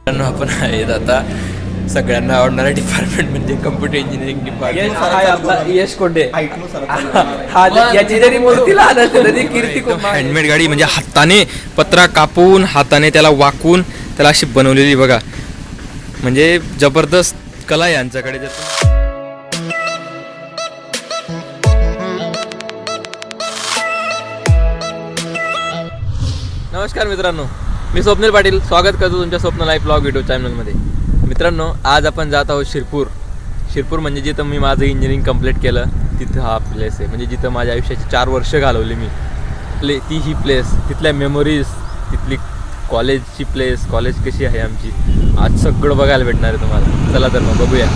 आपण आहेत आता सगळ्यांना आवडणारा डिपार्टमेंट म्हणजे कम्प्युटर इंजिनिअरिंग डिपार्टमेंट. हा आपला यश कोंडे. हा याची जरी मूर्ती लहान असते तरी कीर्ती खूप. हँडमेड गाडी म्हणजे हाताने पत्रा कापून हाताने त्याला वाकून त्याला अशी बनवलेली बघा, म्हणजे जबरदस्त कला आहे यांच्याकडे. नमस्कार मित्रांनो, मी स्वप्नील पाटील स्वागत करतो तुमच्या स्वप्न लाईफ ब्लॉग व्हिडिओ चॅनलमध्ये. मित्रांनो, आज आपण जात आहोत शिरपूर म्हणजे जिथं मी माझं इंजिनिअरिंग कंप्लीट केलं तिथं हा प्लेस आहे. म्हणजे जिथं माझ्या आयुष्याची 4 वर्ष घालवली मी ती ही प्लेस, तिथल्या मेमोरीज, तिथली कॉलेजची प्लेस, कॉलेज कशी आहे आमची, आज सगळं बघायला भेटणार आहे तुम्हाला. चला तर मग बघूया.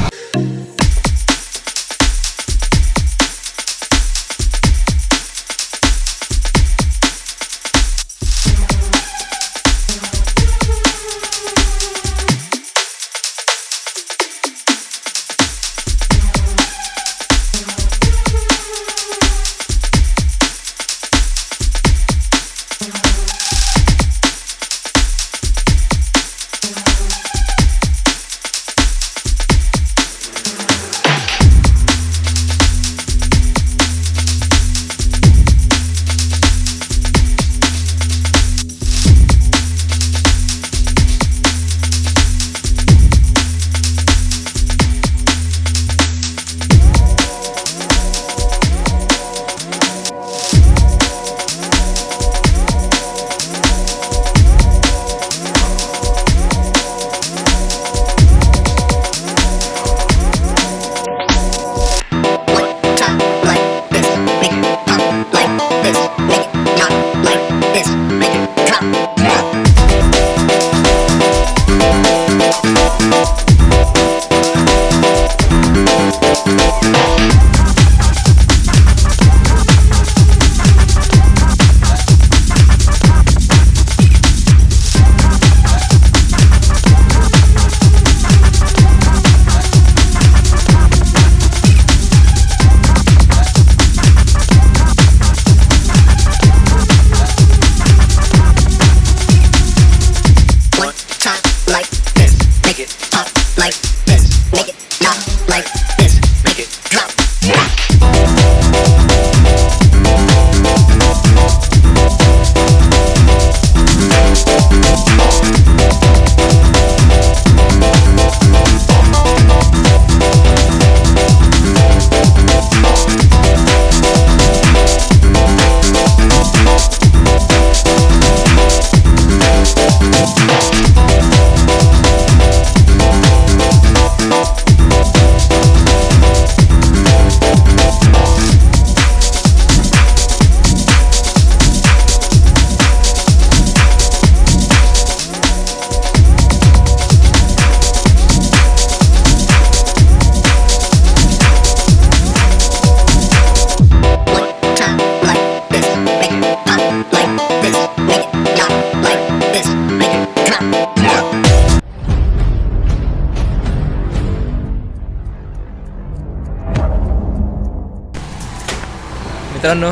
मित्रांनो,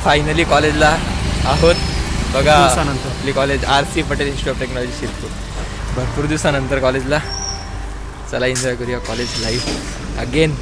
फायनली कॉलेजला आहोत बघा. आपली college RC Patel institute of technology Shirpur. भरपूर दिवसानंतर कॉलेजला. चला एन्जॉय करूया कॉलेज लाईफ अगेन.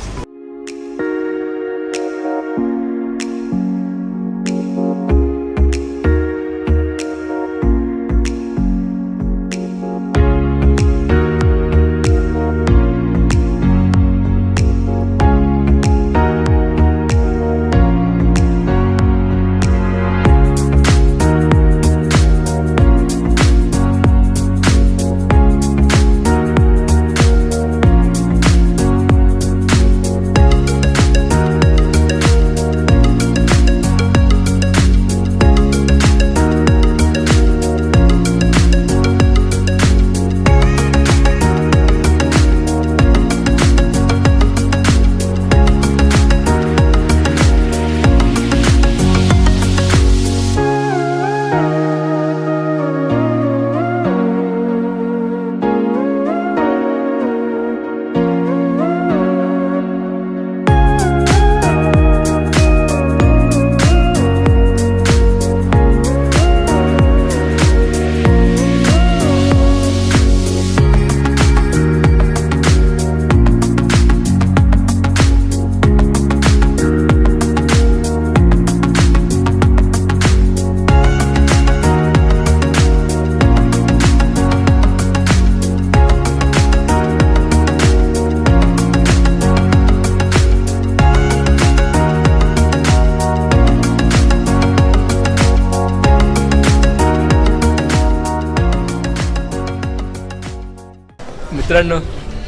मित्रांनो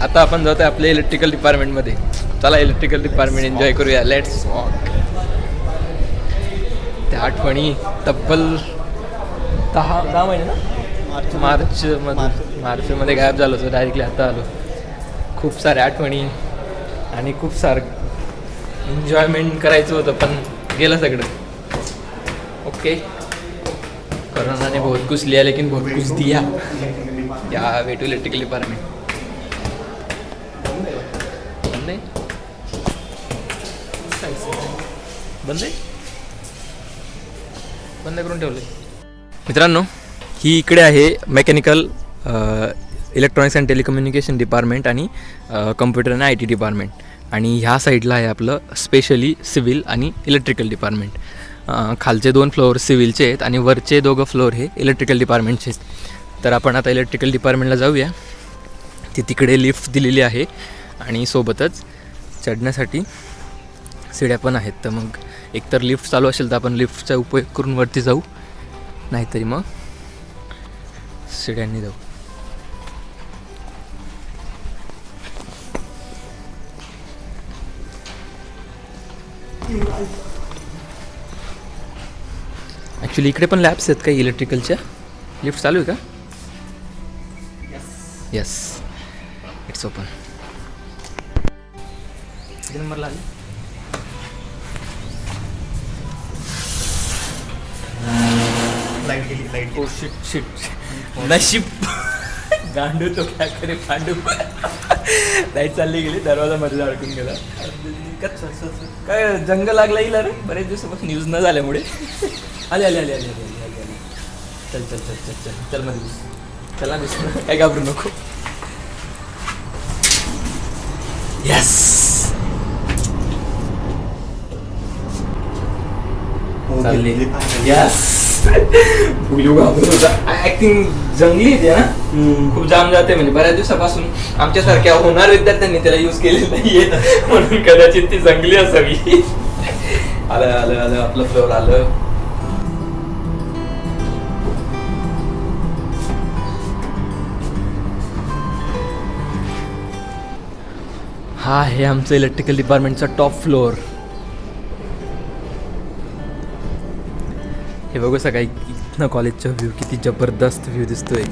आता आपण जातो आपल्या इलेक्ट्रिकल डिपार्टमेंटमध्ये. चला इलेक्ट्रिकल डिपार्टमेंट एन्जॉय करूया. Let's walk. त्या आठवणी तब्बल 10 महिने ना मार्चमध्ये गायब झालो होतो. डायरेक्टली आता आलो. खूप साऱ्या आठवणी आणि खूप सारं एन्जॉयमेंट करायचं होतं पण गेलं सगळं. ओके. कोरोना ने बहुत कुछ लिया लेकिन बहुत कुछ दिया. या वे टू इलेक्ट्रिकल डिपार्टमेंट. बंद आहे बंद करून ठेवलं. मित्रांनो ही इकडे आहे mechanical electronics and telecommunication department आणि कम्प्युटर आणि IT डिपार्टमेंट. आणि ह्या साईडला आहे आपलं स्पेशली सिव्हिल आणि इलेक्ट्रिकल डिपार्टमेंट. खालचे 2 फ्लोअर सिव्हिलचे आहेत आणि वरचे 2 फ्लोअर हे इलेक्ट्रिकल डिपार्टमेंटचे आहेत. तर आपण आता इलेक्ट्रिकल डिपार्टमेंटला जाऊया. ती तिकडे लिफ्ट दिलेली आहे आणि सोबतच चढण्यासाठी शिड्या पण आहेत. तर मग एकतर लिफ्ट चालू असेल तर आपण लिफ्टचा उपयोग करून वरती जाऊ, नाहीतरी मग शिड्यांनी जाऊ. ॲक्च्युली इकडे पण लॅब्स आहेत काही इलेक्ट्रिकलच्या. लिफ्ट चालू आहे का? Yes it's open. किती नंबरला आली? लाईट. ओ शिट नशीब गांडू तो काय करे पांडू. लाईट चालली गेली. दरवाजा मध्ये अडकून गेला. काय जंग लागला येईल रे बरेच दिवसापासून न्यूज न झाल्यामुळे. आले आले आले आले आले आले आले. चल चल चल चल चल चल मध्ये दिस. चला दिस. काय घाबरू नको. यस. चालली. यस. घाबरत होता. ऍक्टिंग जंगली येते ना. खूप जाम जाते म्हणजे बऱ्याच दिवसापासून आमच्यासारख्या होणार विद्यार्थ्यांनी त्याला यूज केलेलं नाहीये म्हणून कदाचित ती जंगली असावी. आलं आलं आलं आपलं फ्लोअर आलं. हा आहे आमचं इलेक्ट्रिकल डिपार्टमेंटचा टॉप फ्लोअर. हे बघू सकाळी इथनं कॉलेजचा व्ह्यू किती जबरदस्त व्ह्यू दिसतोय.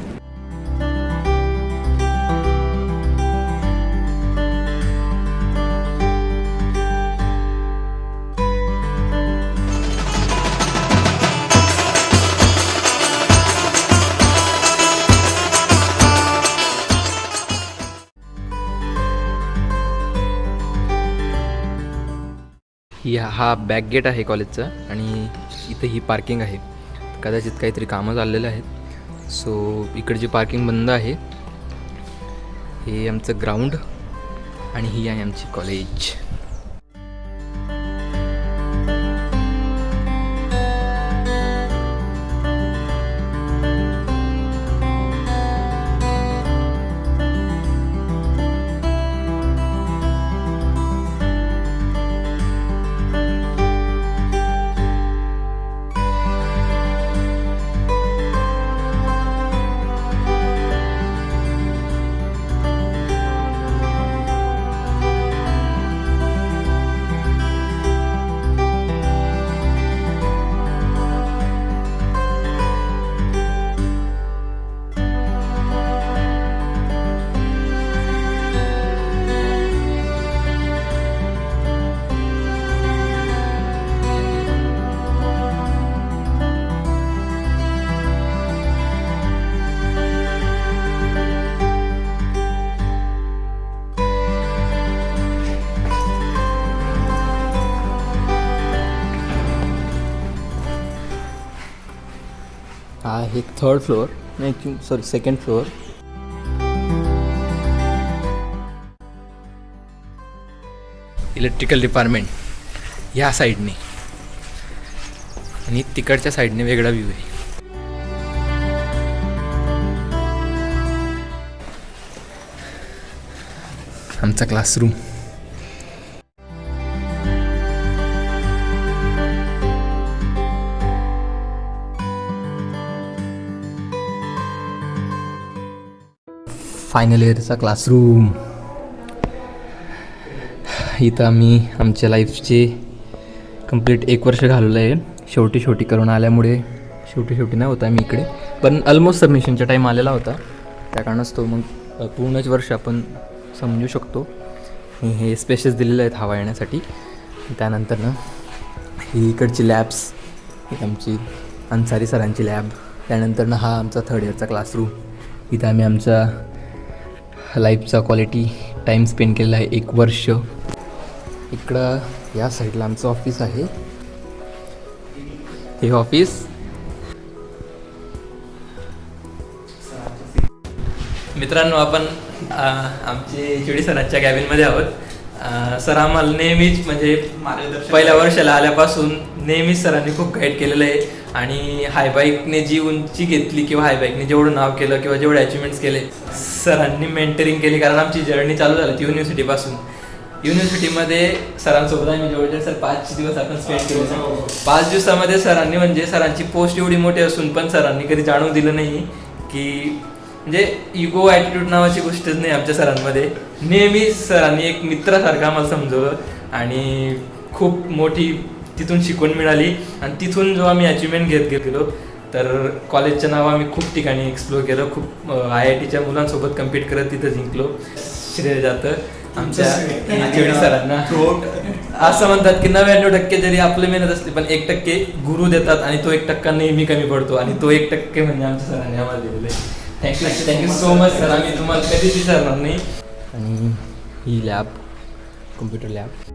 हा बॅक गेट आहे कॉलेजचा आणि इथे ही पार्किंग आहे. कदाचित काहीतरी कामं चाललेलं आहेत. सो इकडची पार्किंग बंद आहे. हे आमचं ग्राउंड आणि ही आहे आमची कॉलेज. हा आहे 3rd फ्लोअर नाही sorry 2nd floor. Electrical department ह्या साईडने आणि तिकडच्या साईडने वेगळा व्ह्यू आहे. आमचा क्लासरूम. Final इयरचा classroom. इथं आम्ही आमच्या लाईफचे कंप्लीट 1 वर्ष घालवलं आहे. शेवटी करून आल्यामुळे शेवटी नाही होता आम्ही इकडे, पण ऑलमोस्ट सबमिशनचा टाईम आलेला होता. त्या कारणास्तव मग पूर्णच वर्ष आपण समजू शकतो. हे स्पेसेस दिलेले आहेत हवा येण्यासाठी. त्यानंतर ना ही इकडची लॅब्स, ही आमची अन्सारी सरांची लॅब. त्यानंतर ना हा आमचा 3rd इयरचा क्लासरूम. इथं आम्ही आमचा लाईफचा क्वालिटी टाईम स्पेंड केलेला आहे 1 वर्ष. इकडं या साईडला आमचं ऑफिस आहे. हे ऑफिस मित्रांनो, आपण आमचे चिडी सरांच्या कॅबिनमध्ये आहोत. सर आम्हाला नेहमीच म्हणजे पहिल्या वर्षाला आल्यापासून नेहमीच सरांनी खूप गाईड केलेलं आहे. आणि हाय बाईकने जी उंची घेतली किंवा हाय बाईकने जेवढं नाव केलं किंवा जेवढे अचिव्हमेंट्स केले सरांनी मेंटरिंग केली. कारण आमची जर्नी चालू झाली ती युनिव्हर्सिटीपासून. युनिव्हर्सिटीमध्ये सरांसोबत आम्ही जवळजवळ सर 5 दिवस आपण स्पेंड केले. 5 दिवसामध्ये सरांनी म्हणजे सरांची पोस्ट एवढी मोठी असून पण सरांनी कधी जाणवू दिलं नाही की म्हणजे इगो ॲटिट्यूड नावाची गोष्टच नाही आमच्या सरांमध्ये. नेहमी सरांनी एक मित्रासारखं आम्हाला समजवलं आणि खूप मोठी तिथून शिकवण मिळाली. आणि तिथून जो आम्ही अचिव्हमेंट घेत गेलो तर कॉलेजचं नाव आम्ही खूप ठिकाणी एक्सप्लोर केलं. खूप IITच्या मुलांसोबत कम्पीट करत तिथं जिंकलो. श्रेय जातं आमच्या चिडी सरांना. असं म्हणतात की 99% जरी आपलं मेहनत असली पण 1% गुरु देतात आणि तो 1% नेहमी कमी पडतो. आणि तो 1% म्हणजे आमच्या सरांनी आम्हाला दिलेलं आहे. Thank you so much sir. आम्ही तुम्हाला कधीच विसरणार नाही. आणि ही लॅब, कम्प्युटर लॅब.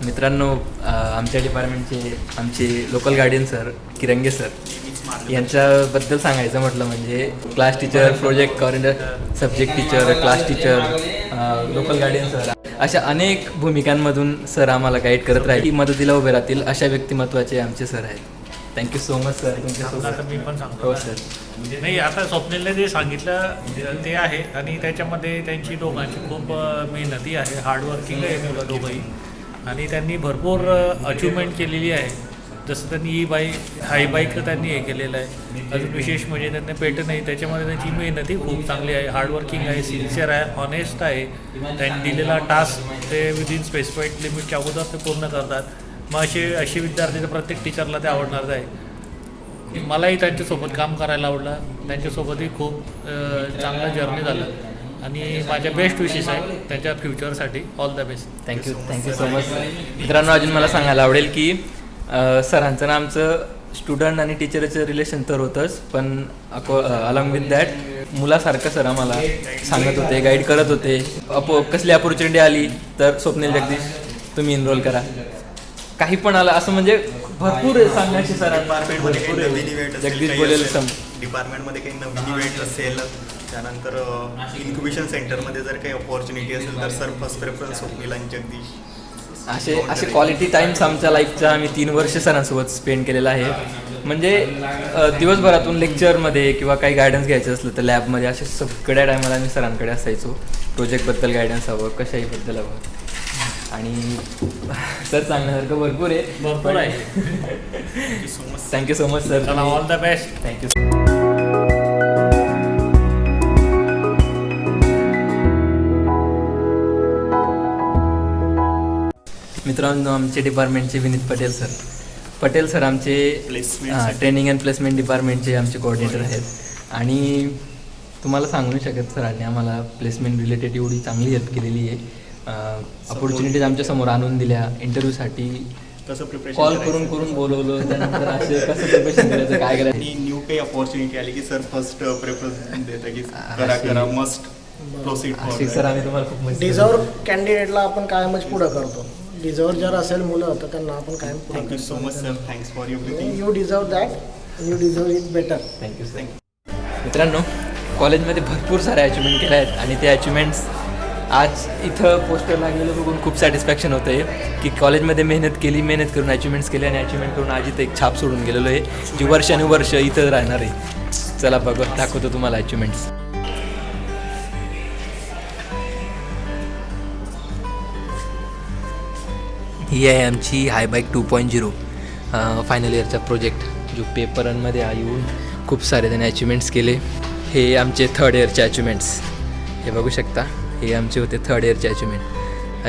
मित्रांनो, आमच्या डिपार्टमेंटचे आमचे लोकल गार्डियन सर किरंगे सर यांच्याबद्दल सांगायचं म्हटलं म्हणजे class teacher, project coordinator, subject teacher, class teacher, local guardian sir, अशा अनेक भूमिकांमधून सर आम्हाला गाईड करत राहील. मदतीला उभे राहतील अशा व्यक्तिमत्वाचे आमचे सर आहेत. Thank you so much sir. आता मी पण सांगतो. हो सर. नाही, आता स्वप्नीलने जे सांगितलं ते आहे आणि त्याच्यामध्ये त्यांची दोघांची खूप मेहनती आहे, हार्डवर्किंग आहे मुलं दोघंही. आणि त्यांनी भरपूर अचिव्हमेंट केलेली आहे. जसं त्यांनी हाय बाईकचं त्यांनी हे केलेलं आहे. अजून विशेष म्हणजे त्यांनी पेटन नाही, त्याच्यामध्ये त्यांची मेहनती खूप चांगली आहे, हार्डवर्किंग आहे, सिन्सिअर आहे, ऑनेस्ट आहे. त्यांनी दिलेला टास्क ते विदिन स्पेसिफाईड लिमिटच्या अगोदर ते पूर्ण करतात. मग असे विद्यार्थी तर प्रत्येक टीचरला ते आवडणारच आहे. मलाही त्यांच्यासोबत काम करायला आवडलं. त्यांच्यासोबतही खूप चांगलं जर्नी झालं आणि माझ्या बेस्ट विशेस आहे त्यांच्या फ्युचरसाठी. All the best. Thank you so much. मित्रांनो, अजून मला सांगायला आवडेल की सरांचं ना आमचं स्टुडंट आणि टीचरचं रिलेशन तर होतंच, पण अलॉंग विथ दॅट मुलासारखं सर आम्हाला सांगत होते, गाईड करत होते. कसली अपॉर्च्युनिटी आली तर स्वप्नील जगदीश तुम्ही इनरोल करा, काही पण आलं असं म्हणजे भरपूर सांगायचे सरांना. जगदीश बोलेल डिपार्टमेंटमध्ये काही नवीन इव्हेंट असेल, त्यानंतर इन्क्युबेशन सेंटरमध्ये जर काही अपॉर्च्युनिटी असेल तर सर फर्स्ट प्रेफरन्स स्वप्नील आणि जगदीश. असे क्वालिटी टाईम्स आमच्या लाईफचा आम्ही 3 वर्ष सरांसोबत स्पेंड केलेला आहे. म्हणजे दिवसभरातून लेक्चरमध्ये किंवा काही गायडन्स घ्यायचं असलं तर लॅबमध्ये असे सगळ्या टायमाला आम्ही सरांकडे असायचो. प्रोजेक्टबद्दल गायडन्स हवं, कशाहीबद्दल हवं. आणि सर सांगण्यासारखं भरपूर आहे. Thank you so much sir. All the best. Thank you. मित्रांनो, आमचे डिपार्टमेंटचे विनीत पटेल सर आमचे ट्रेनिंग अँड प्लेसमेंट डिपार्टमेंटचे आमचे कोऑर्डिनेटर आहेत. आणि तुम्हाला सांगू नाही शकत सरांनी आम्हाला प्लेसमेंट रिलेटेड एवढी चांगली हेल्प केलेली आहे. अपॉर्च्युनिटीज आमच्या समोर आणून दिल्या. इंटरव्ह्यूसाठी कसं प्रिपरेशन कॉल करून बोलवलं, त्यानंतर असे कसं प्रिपरेशन करायचं, काय करायचं. आणि न्यू काही अपॉर्च्युनिटी आली की सर फर्स्ट प्रेफरन्स देतं की करा मस्ट प्रोसीड. अशी सर आम्ही तुम्हाला खूप मस्त डिझर्व कॅन्डिडेटला आपण कायमच पुढं करतो. डिझर्व जर असेल मुलं तर त्यांना आपण कायम पुढं thank you so much sir. Thanks for everything. You deserve that, you deserve it better. Thank you sir. मित्रांनो, कॉलेजमध्ये भरपूर सारे अचिव्हमेंट केल्या आहेत आणि ते अचिव्हमेंट्स आज इथं पोस्टर लागलेलं बघून खूप सॅटिस्फॅक्शन होतं आहे की कॉलेजमध्ये मेहनत करून अचिव्हमेंट्स केले आणि अचिव्हमेंट करून आज इथं एक छाप सोडून गेलेलो आहे जी वर्षानुवर्ष इथं राहणार आहे. चला बघा दाखवतो तुम्हाला अचिव्हमेंट्स. ही आहे आमची हाय बाईक 2.0 फायनल इयरचा प्रोजेक्ट जो पेपरांमध्ये येऊन खूप सारे त्याने अचिव्हमेंट्स केले. हे आमचे थर्ड इयरचे अचिव्हमेंट्स हे बघू शकता. हे आमचे होते थर्ड इयरचे अचिव्हमेंट.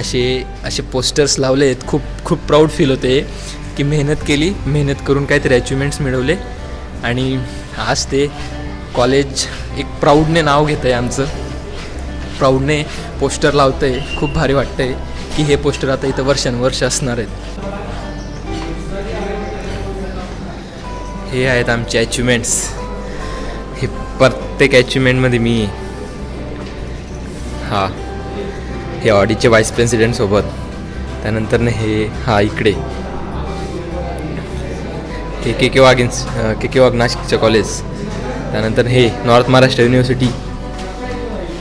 असे पोस्टर्स लावले आहेत. खूप प्राऊड फील होते की मेहनत करून काहीतरी अचिव्हमेंट्स मिळवले आणि आज ते कॉलेज एक प्राऊडने नाव घेतं आहे आमचं. प्राऊडने पोस्टर लावतं आहे. खूप भारी वाटतं आहे की हे पोस्टर आता इथं वर्षानुवर्ष असणार आहेत. हे आहेत आमचे अचिव्हमेंट्स. हे प्रत्येक अचिव्हमेंटमध्ये मी हे ऑडीचे व्हाईस प्रेसिडेंटसोबत, त्यानंतर हे इकडे हे के वाघ नाशिकचं कॉलेज, त्यानंतर हे नॉर्थ महाराष्ट्र युनिव्हर्सिटी,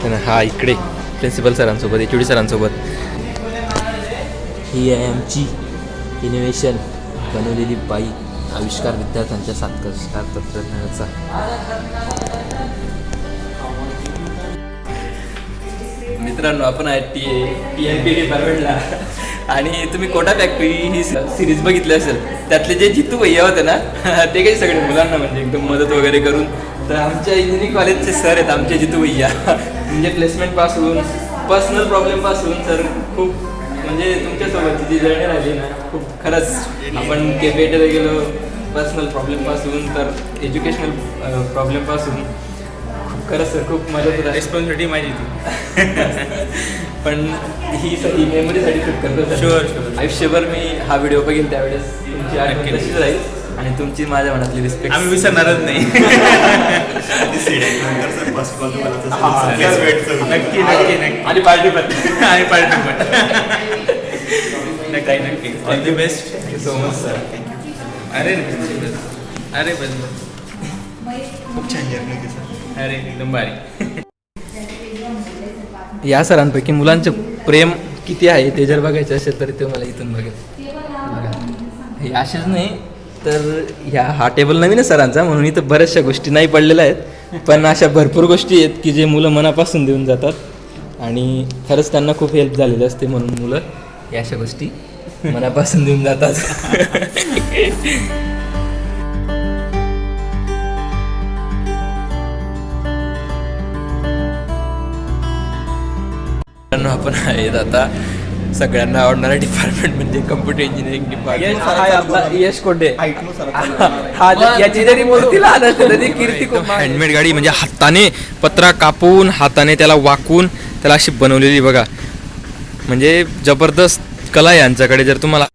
त्यानंतर इकडे प्रिन्सिपल सरांसोबत HOD सरांसोबत. ही आहे आमची इनोव्हेशन बनवलेली बाईक आविष्कार विद्यार्थ्यांच्या साक्षर तंत्रज्ञानाचा. मित्रांनो आपण आहे TNP डिपार्टमेंटला आणि तुम्ही कोटा फॅक्टरी ही सिरीज बघितली असेल. त्यातले जे जितू भैया होते ना ते काही सगळे मुलांना म्हणजे एकदम मदत वगैरे करून. तर आमच्या इंजिनिअरिंग कॉलेजचे सर आहेत आमचे जितू भैया. म्हणजे प्लेसमेंटपासून पर्सनल प्रॉब्लेमपासून सर खूप म्हणजे तुमच्यासोबतची जी जर्नी राहिली ना खूप खरंच. आपण केपेटला गेलो पर्सनल प्रॉब्लेमपासून तर एज्युकेशनल प्रॉब्लेमपासून खरंच सर खूप मदत होत. रिस्पॉन्सिबिलिटी माझी ती. पण ही मेमरीसाठी शूट करतो शुअर आयुष्यभर मी हा व्हिडिओ बघेन त्यावेळेस तुमची आठवण तशीच राहील आणि तुमची माझ्या मनातली रिस्पेक्ट आम्ही विसरणारच नाही. नक्की आणि पार्टी पण आणि पार्टी पण नक्की all the best. Thank you so much sir. अरे बस खूप छान जर्नी होती सर. अरे एकदम भारी. या सरांपैकी मुलांचं प्रेम किती आहे ते जर बघायचं असेल तर ते मला इथून बघेल. हे असेच नाही तर हा टेबल नवीन आहे सरांचा म्हणून इथं बऱ्याचशा गोष्टी नाही पडलेल्या आहेत. पण अशा भरपूर गोष्टी आहेत की जे मुलं मनापासून देऊन जातात आणि खरंच त्यांना खूप हेल्प झालेली असते म्हणून मुलं या अशा गोष्टी मनापासून देऊन जातात. आपण आहेत आता सगळ्यांना आवडणारा डिपार्टमेंट म्हणजे कम्प्युटर इंजिनिअरिंग डिपार्टमेंट. यश कोंडे हँडमेड गाडी म्हणजे हाताने पत्रा कापून हाताने त्याला वाकून त्याला अशी बनवलेली बघा. म्हणजे जबरदस्त कला आहे यांच्याकडे. जर तुम्हाला